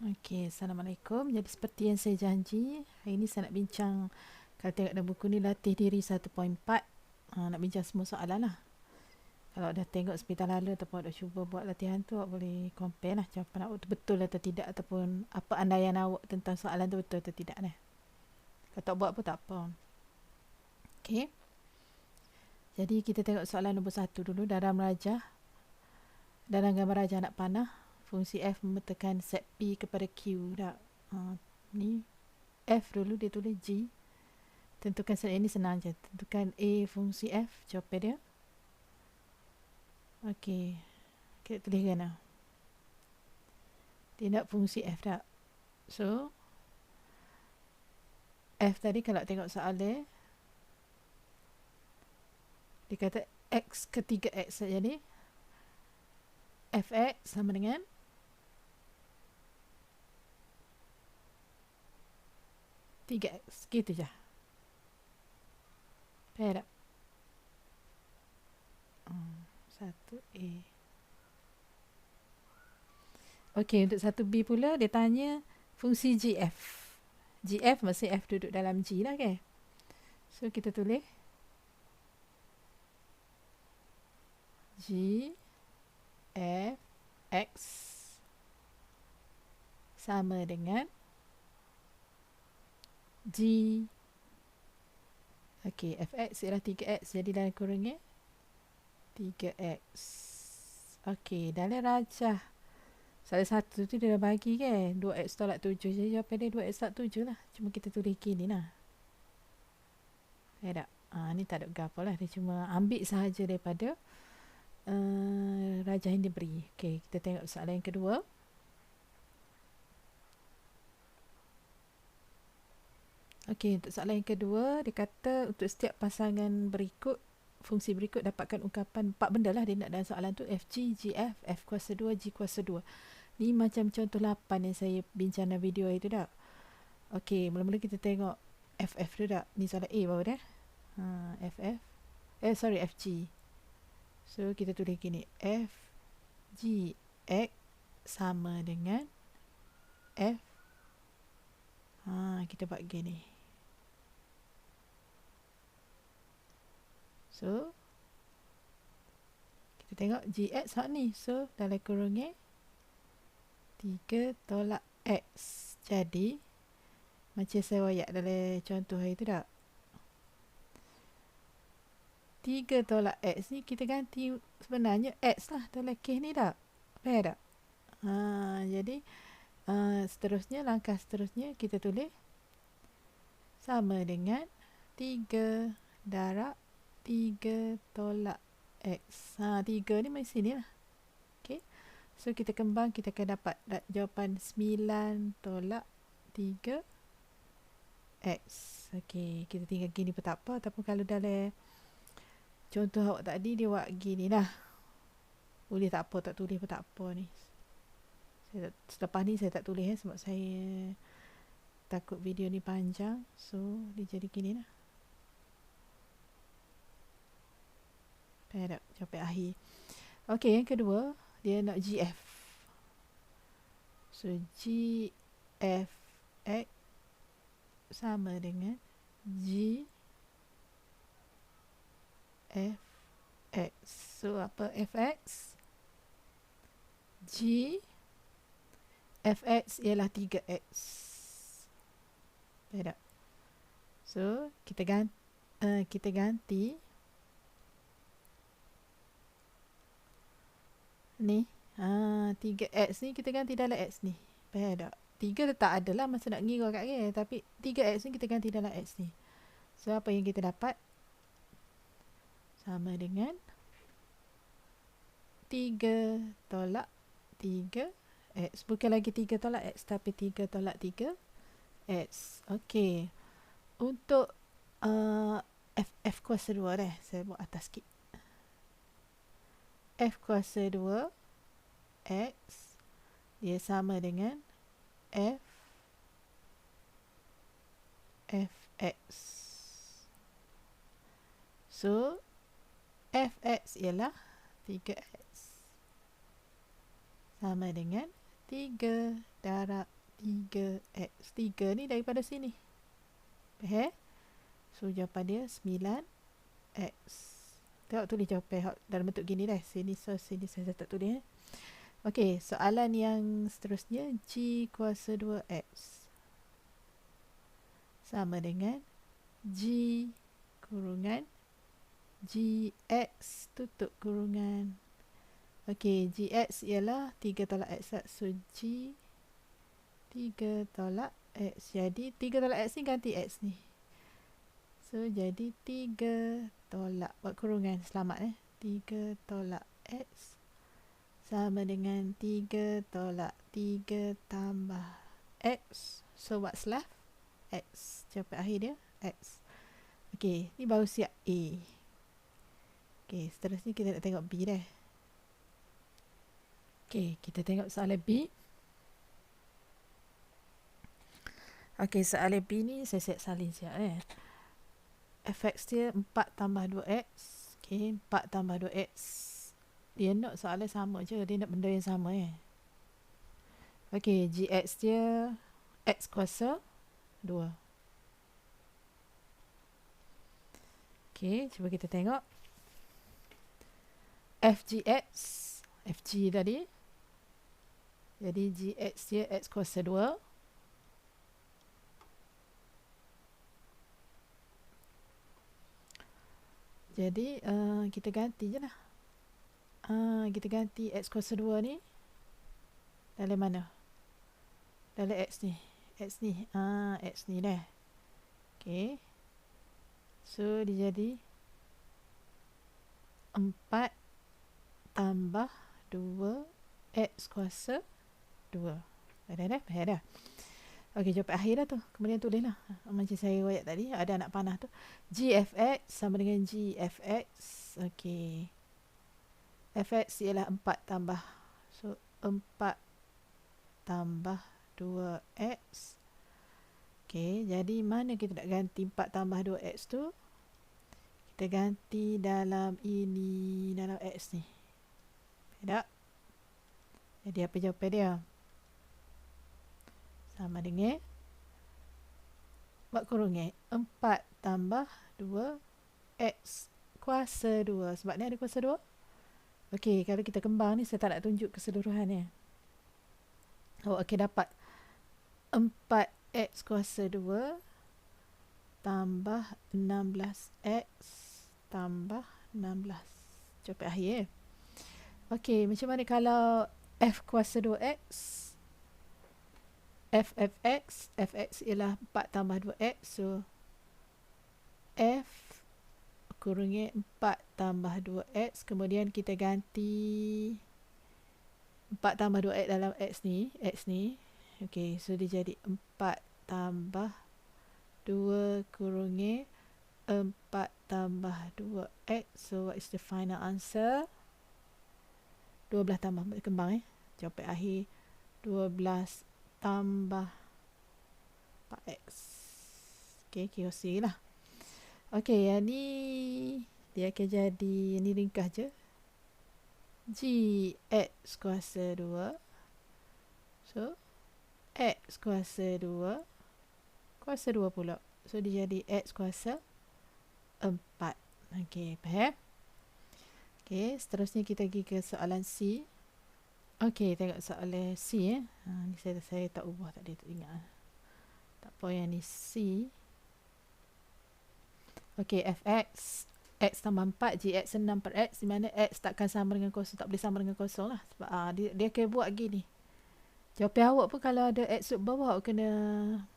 Okey, Assalamualaikum. Jadi seperti yang saya janji, hari ini saya nak bincang, kalau tengok dalam buku ni latih diri 1.4, nak bincang semua soalan lah. Kalau dah tengok sebentar lalu ataupun dah cuba buat latihan tu, awak boleh compare lah jawapan awak tu betul atau tidak, ataupun apa andaian awak tentang soalan tu betul atau tidak ni. Kalau tak buat pun tak apa. Okey. Jadi kita tengok soalan nombor 1 dulu. Dalam gambar rajah anak panah, fungsi F memetakan set P kepada Q. Tak? Ni F dulu dia tulis G. Tentukan set ini senang je. Tentukan A fungsi F. Jawapan dia. Okey. Kita tuliskan lah. Dia nak fungsi F tak? So, F tadi kalau tengok soal dia, dia kata X ketiga X saja ni. Fx sama dengan tiga X. Gitu je. Faham tak? 1A. Okey, untuk 1B pula dia tanya fungsi GF. GF mesti F duduk dalam G lah kan? So kita tulis G F X sama dengan G. Okey, Fx ialah 3X, jadi dalam kurungnya 3X. Okey, dalam rajah salah satu tu dia dah bagi kan 2X tolak 7, jadi jawapan dia 2X tolak 7 lah. Cuma kita tulis gini lah. Tak? Ni tak ada gapo lah, dia cuma ambil sahaja daripada rajah yang diberi. Okey, kita tengok soalan yang kedua. Okey, untuk soalan yang kedua, dia kata untuk setiap pasangan berikut, fungsi berikut dapatkan ungkapan 4 benda lah dia nak dalam soalan tu. FG, GF, F kuasa 2, G kuasa 2. Ni macam contoh 8 yang saya bincang dalam video itu tak? Okey, mula-mula kita tengok FF tu tak? Ni soalan A baru dah. FF. FG. So, kita tulis gini. F, G, X sama dengan F. Kita buat gini. So, kita tengok GX hak ni. So, dalam kurungnya 3 tolak X. Jadi, macam saya wayak dalam contoh hari tu tak? 3 tolak X ni kita ganti sebenarnya X lah dalam kes ni tak? Faham tak? Jadi, seterusnya, langkah seterusnya kita tulis sama dengan 3 darab 3 tolak X. 3 ni mesti ni lah. Okay. So, kita kembang, kita akan dapat jawapan 9 tolak 3 X. Okay, kita tinggal gini pun tak apa. Ataupun kalau dalam contoh awak tadi, dia buat gini lah. Boleh tak apa, tak tulis pun tak apa ni. Selepas ni saya tak tulis sebab saya takut video ni panjang. So, dia jadi gini lah. Jawapan akhir. Okey, yang kedua, dia nak GF. So, GF X sama dengan G F X. So, apa Fx? G Fx ialah 3X. Faham tak? So, kita ganti ni. 3X ni kita ganti dalam X ni. Faham tak? 3 tak ada lah masa nak ngira kat dia. Tapi 3X ni kita ganti dalam X ni. So, apa yang kita dapat? Sama dengan 3 tolak 3 X. Bukan lagi 3 tolak X, tapi 3 tolak 3 X. Okey. Untuk F kuasa 2 dah. Saya buat atas sikit. F kuasa 2 X dia sama dengan F Fx. So, Fx ialah 3X sama dengan 3 darab 3x. 3 ni daripada sini. Faham? So jawapan dia 9x. Tengok tulis jawapan dalam bentuk gini dah. Sini saya tak tulis. Okey, soalan yang seterusnya, G kuasa 2x sama dengan G kurungan Gx tutup kurungan. Okey, Gx ialah 3 tolak x. So G 3 tolak x. Jadi 3 tolak x ni ganti x ni. So jadi 3 tolak, buat kurungan, selamat 3 tolak x sama dengan 3 tolak 3 tambah x. So what's left? X. Jawapan akhir dia x. Okey, ni baru siap A. Okey, seterusnya kita nak tengok B dah. Okey, kita tengok soalan B. Okey, soalan B ni saya salin siap fx dia 4 tambah 2x. Okey, 4 tambah 2x. Dia nak soalan sama je, dia nak benda yang sama Okey, gx dia x kuasa 2. Okey, cuba kita tengok fgx, fg tadi. Jadi gx dia x kuasa 2. Jadi kita ganti je lah. Kita ganti x kuasa 2 ni dalam mana? Dalam x ni. X ni. X ni dah. Okay. So dia jadi 4 tambah 2 x kuasa 2. Dah. Dah. Okey, jawapan akhir dah tu. Kemudian tulis lah. Macam saya royak tadi. Ada anak panah tu. Gfx sama dengan gfx. Okey. Fx ialah 4 tambah. So, 4 tambah 2x. Okey, jadi mana kita nak ganti 4 tambah 2x tu? Kita ganti dalam ini, dalam x ni. Tak? Jadi apa jawapan dia? Sama dengan buat kurungan 4 tambah 2x kuasa 2. Sebab ni ada kuasa 2. Okey, kalau kita kembang ni saya tak nak tunjuk keseluruhannya. Okey, dapat 4x kuasa 2 tambah 16x tambah 16. Jawapan akhir. Okey, macam mana kalau f kuasa 2x? Fx ialah 4 tambah 2x. So f kurungi 4 tambah 2x. Kemudian kita ganti 4 tambah 2x dalam x ni. Ok, so dia jadi 4 tambah 2 kurungi 4 tambah 2x. So what is the final answer? 12 tambah kembang jawapan akhir 12 tambah 4x. Ok, QC lah. Ok, yang ni dia akan jadi, ni ringkas je, gx kuasa 2. So x kuasa 2 kuasa 2 pula. So dia jadi x kuasa 4. Ok, faham? Ok, seterusnya kita pergi ke soalan C. Ok, tengok soalan C ni saya tak ubah tadi, tak ingat. Tak apa, yang ni C. Ok, fx x tambah 4 gx 6 per x, di mana x takkan sama dengan kosong, tak boleh sama dengan kosong lah. Sebab dia akan buat gini. Jawapan awak pun kalau ada x sub bawah kena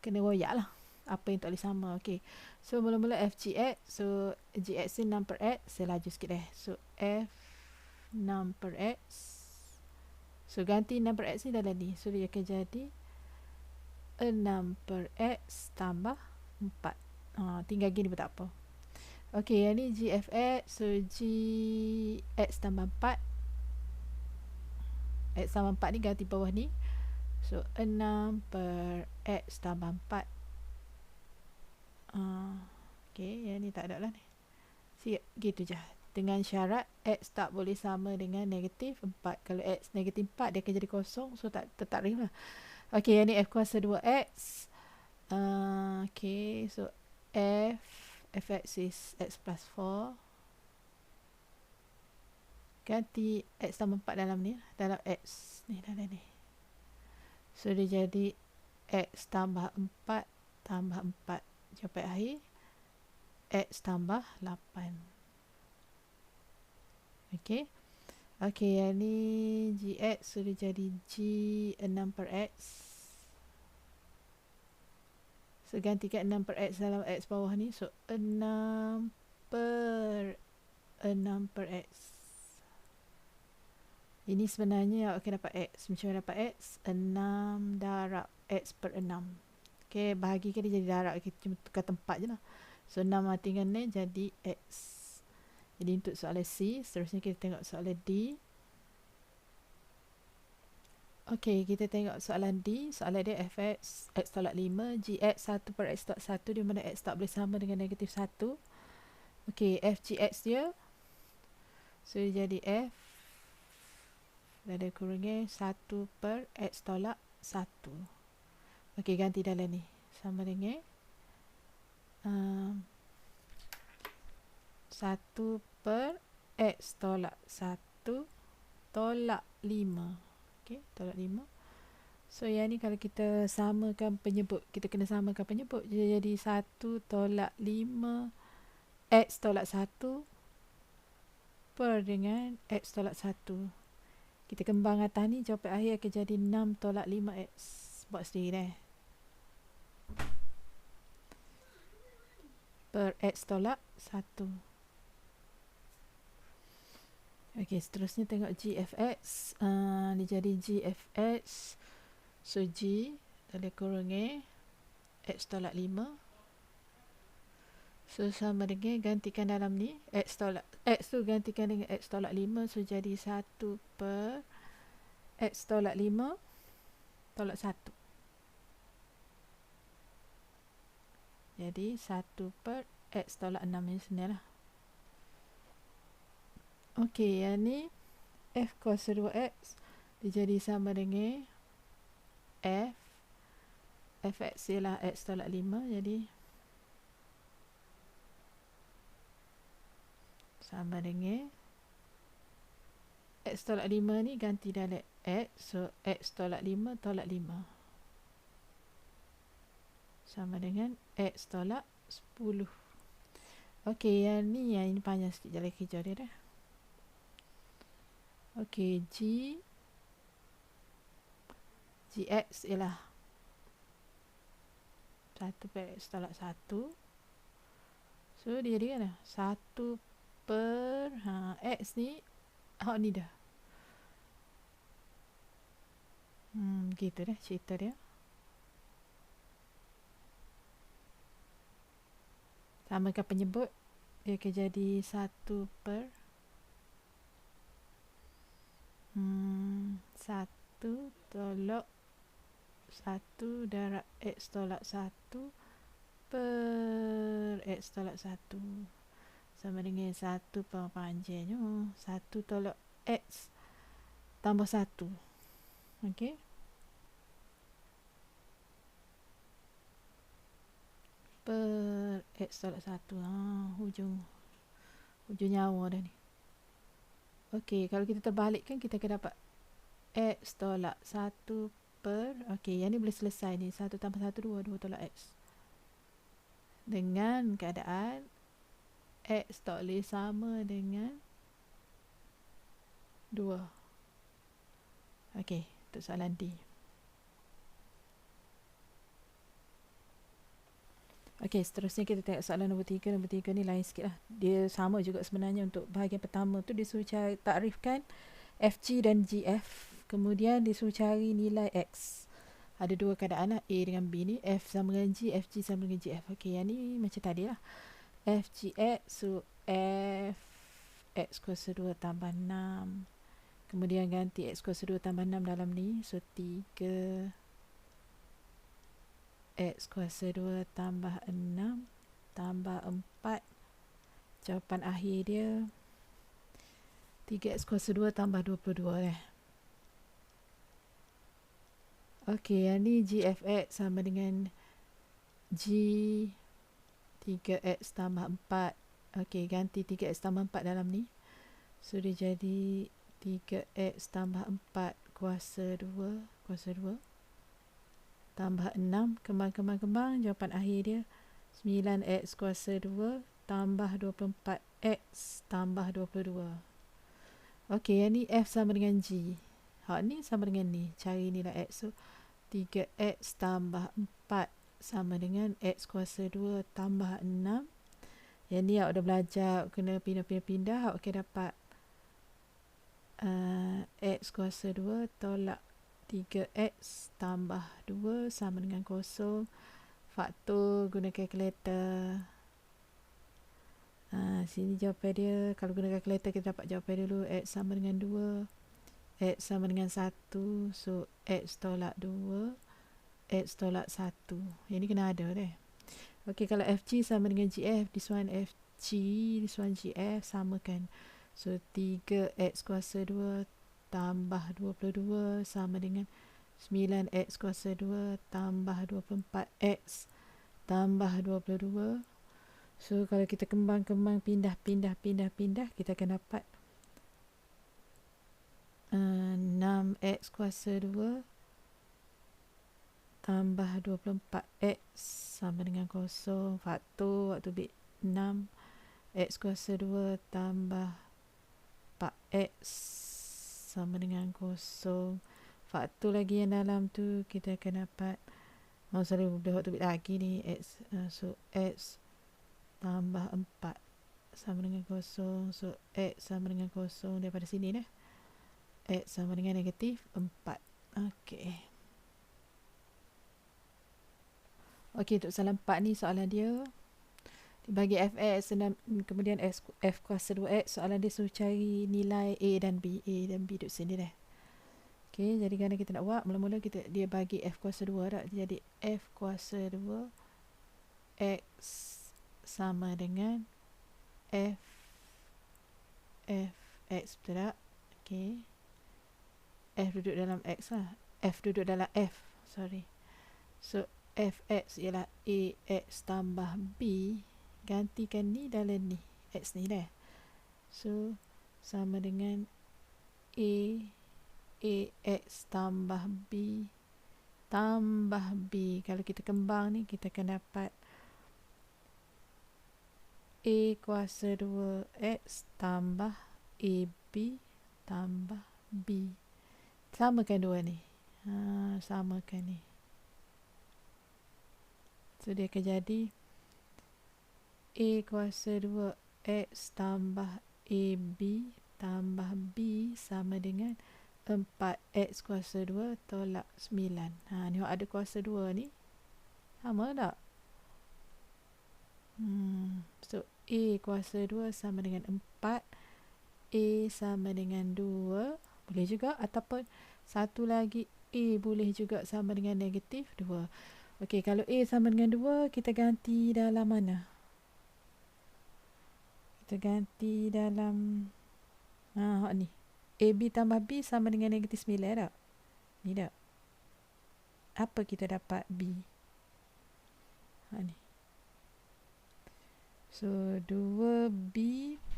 royak lah apa yang tak boleh sama. Ok, so mula-mula fgx. So gx ni 6 per x. Saya laju sikit So f 6 per x. So ganti 6 per x ni dalam ni. So dia akan jadi 6 per x tambah 4. Tinggal gini pun tak apa. Ok, yang ni gfx. So gx tambah 4. X tambah 4 ni ganti bawah ni. So 6 per x tambah 4. Ok, yang ni tak ada lah ni. Siap, gitu je. dengan syarat X tak boleh sama dengan negatif 4. Kalau X negatif 4 dia akan jadi kosong, so tak tertakrif lah. Ok, yang ni F kuasa 2X. Ok, so Fx is X plus 4. Ganti X tambah 4 dalam ni, dalam X ni, dalam ni. So dia jadi X tambah 4 tambah 4. Jawapan akhir X tambah 8. Ok. Ok, yang ni Gx sudah jadi G6 per X. So gantikan 6 per X dalam X bawah ni. So 6 per 6 per X. Ini sebenarnya awak akan dapat X. Macam mana dapat X? 6 darab X per 6. Ok, bahagikan dia jadi darab. Kita cuma tukar tempat je lah. So 6 mati dengan ni jadi X. Jadi untuk soalan C, seterusnya kita tengok soalan D. Ok, kita tengok soalan D. Soalan dia fx, x tolak 5, gx 1 per x tolak 1, di mana x tak boleh sama dengan negatif 1. Ok, f gx dia. So, dia jadi f. Ada kurangnya 1 per x tolak 1. Ok, ganti dalam ni. Sama dengan 1 per x tolak 1 tolak 5. Ok, tolak 5. So yang ni kalau kita samakan penyebut, kita kena samakan penyebut. Jadi 1 tolak 5 X tolak 1 per dengan X tolak 1. Kita kembang atas ni, jawapan akhir akan jadi 6 tolak 5X. Buat sendiri per X tolak 1. Ok, seterusnya tengok GFX. Dia jadi GFX. So G dari kurangnya X tolak 5. So sama dengan gantikan dalam ni X tolak X tu gantikan dengan X tolak 5. So jadi 1 per X tolak 5 tolak 1. Jadi 1 per X tolak 6 ni sebenarnya lah. Ok, yang ni F kuasa 2X dia jadi sama dengan F fx ialah X tolak 5. Jadi sama dengan X tolak 5 ni ganti dalam X. So X tolak 5 tolak 5 sama dengan X tolak 10. Ok, yang ni panjang sikit jalan kerja dia dah. Ok, Gx ialah 1 per X tolak 1. So dia kan 1 per X ni ni dah. Gitu dah cerita dia. Samakan penyebut, dia akan jadi 1 per 1 tolak 1 darab X tolak 1 per X tolak 1 sama dengan 1 per panjangnya 1 tolak X tambah 1. Ok, per X tolak 1. Hujung nyawa dah ni. Ok, kalau kita terbalikkan, kita akan dapat X tolak 1 per, ok, yang ni boleh selesai ni. 1 tambah 1, 2 tolak X. Dengan keadaan X tak boleh sama dengan 2. Ok, untuk soalan D. Ok, seterusnya kita tengok soalan nombor 3. Nombor 3 ni lain sikit lah. Dia sama juga sebenarnya. Untuk bahagian pertama tu dia suruh cari takrifkan FG dan GF. Kemudian dia suruh cari nilai X. Ada dua keadaan lah, A dengan B ni. F sama dengan G, FG sama dengan GF. Ok, yang ni macam tadi lah. FGX, so F X kuasa 2 tambah 6. Kemudian ganti X kuasa 2 tambah 6 dalam ni. So 3 X kuasa 2 tambah 6 tambah 4. Jawapan akhir dia 3x kuasa 2 tambah 22 Okey, yang ni gfx sama dengan g 3x tambah 4. Okey, ganti 3x tambah 4 dalam ni. So, dia jadi 3x tambah 4 kuasa 2 tambah 6. Kembang. Jawapan akhir dia 9x kuasa 2 tambah 24x tambah 22. Okey, yang ni F sama dengan G. Hak ni sama dengan ni. Cari nilai X. So, 3x tambah 4 sama dengan X kuasa 2 tambah 6. Yang ni awak dah belajar. Kena pindah-pindah. Awak akan dapat X kuasa 2 tolak 3x tambah 2 sama dengan 0. Faktor guna kalkulator. Sini jawapan dia. Kalau guna kalkulator kita dapat jawapan dulu. X sama dengan 2. X sama dengan 1. So, X tolak 2. X tolak 1. Yang ni kena ada deh. Okey, kalau FG sama dengan GF. This one FG. This one GF. Samakan. So, 3X kuasa 2 tambah 22 sama dengan 9X kuasa 2 tambah 24X tambah 22. So, kalau kita kembang-kembang pindah, kita akan dapat 6x kuasa 2 tambah 24x sama dengan 0. Faktor waktu bit 6. X kuasa 2 tambah 4x sama dengan 0. Faktor lagi yang dalam tu kita akan dapat sorry, waktu bit lagi ni x. So, x tambah 4 sama dengan 0. So, x sama dengan 0 daripada sini dah. X sama dengan negatif 4. Okey. Okey, untuk soalan 4 ni soalan dia dibagi fx kemudian f kuasa 2x. Soalan dia suruh cari nilai a dan b. A dan b duduk sini dah. Okey, jadi kerana kita nak buat, mula-mula dia bagi f kuasa 2 dah. Jadi f kuasa 2 x sama dengan f x, betul tak? Okey. F duduk dalam X lah. F duduk dalam F. Sorry. So, Fx ialah AX tambah B. Gantikan ni dalam ni. X ni dah. So, sama dengan AX tambah B tambah B. Kalau kita kembang ni, kita akan dapat A kuasa 2X tambah AB tambah B. Samakan dua ni. Samakan ni. So, dia akan jadi A kuasa 2X tambah AB tambah B sama dengan 4X kuasa 2 tolak 9. Ni ada kuasa 2 ni. Sama tak? So, A kuasa 2 sama dengan 4. A sama dengan 2. Boleh juga, ataupun satu lagi A boleh juga sama dengan negatif 2. Okey, kalau A sama dengan 2, kita ganti dalam mana? Kita ganti dalam ni. AB tambah B sama dengan negatif 9 tak? Ni tak? Apa kita dapat B? Ni. So, 2B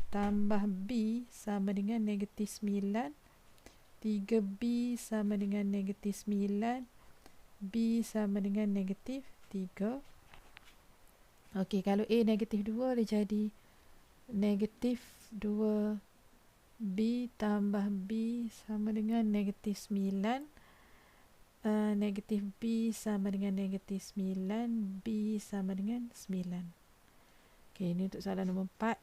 tambah B sama dengan negatif 9. 3B sama dengan negatif 9. B sama dengan negatif 3. Okey, kalau A negatif 2, dia jadi negatif 2B tambah B sama dengan negatif 9. Negatif B sama dengan negatif 9. B sama dengan 9. Okey, ini untuk soalan nombor 4.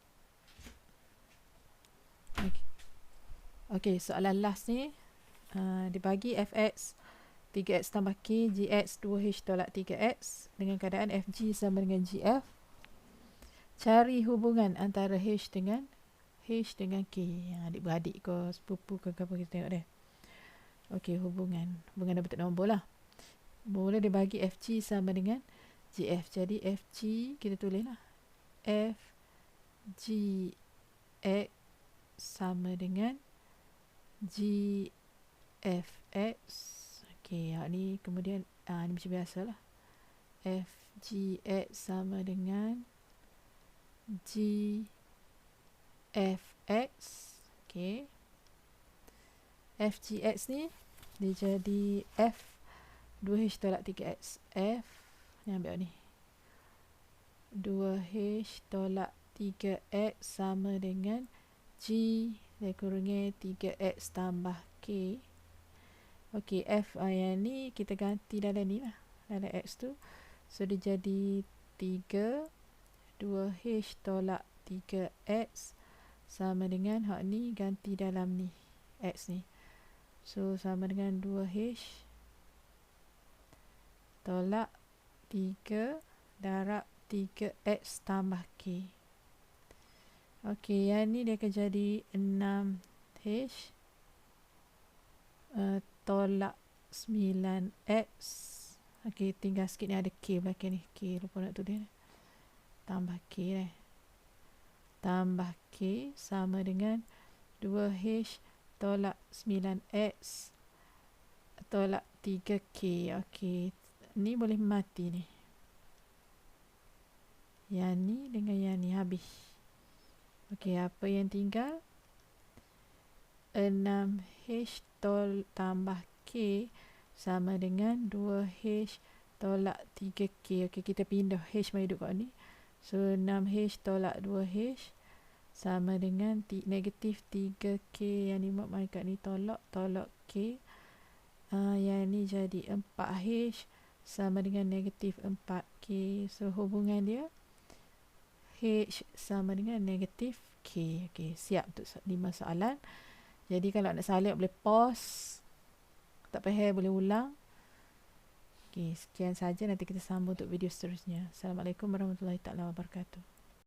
Okey, soalan last ni dibagi fx 3x tambah k gx 2h tolak 3x dengan keadaan fg sama dengan gf. Cari hubungan antara h dengan k. Adik-beradik ke sepupu ke apa kita tengok dia. Okey, hubungan dalam bentuk nombor lah. Mula dia bagi fg sama dengan gf. Jadi fg kita tulis lah. F G X sama dengan GFX. Okey, ni kemudian ni macam biasalah. FGX sama dengan GFX. Okey. FGX ni dia jadi F 2H tolak 3X. F ni ambil ni 2H tolak 3X sama dengan G dia kurungi 3X tambah K. Okey, F yang ni kita ganti dalam ni lah, dalam X tu. So dia jadi 3 2H tolak 3X sama dengan hak ni ganti dalam ni X ni. So sama dengan 2H tolak 3 darab 3X tambah K. Okey, yang ni dia akan jadi 6H tolak 9X. Okey, tinggal sikit ni ada K belakang ni. K lupa nak tulis ni. Tambah K tambah K sama dengan 2H tolak 9X tolak 3K. Okey, ni boleh mati ni. Yang ni dengan yang ni habis. Okey, apa yang tinggal? 6H tambah K sama dengan 2H tolak 3K. Okey, kita pindah H mai duduk kat ni. So 6H tolak 2H sama dengan negatif 3K. Yang ni mai kat ni tolak K. Yang ni jadi 4H sama dengan negatif 4K. So hubungan dia H sama dengan negatif K. Okey, siap untuk 5 soalan. Jadi kalau nak salin boleh pause, tak payah boleh ulang. Okey, sekian saja, nanti kita sambung untuk video seterusnya. Assalamualaikum warahmatullahi wabarakatuh.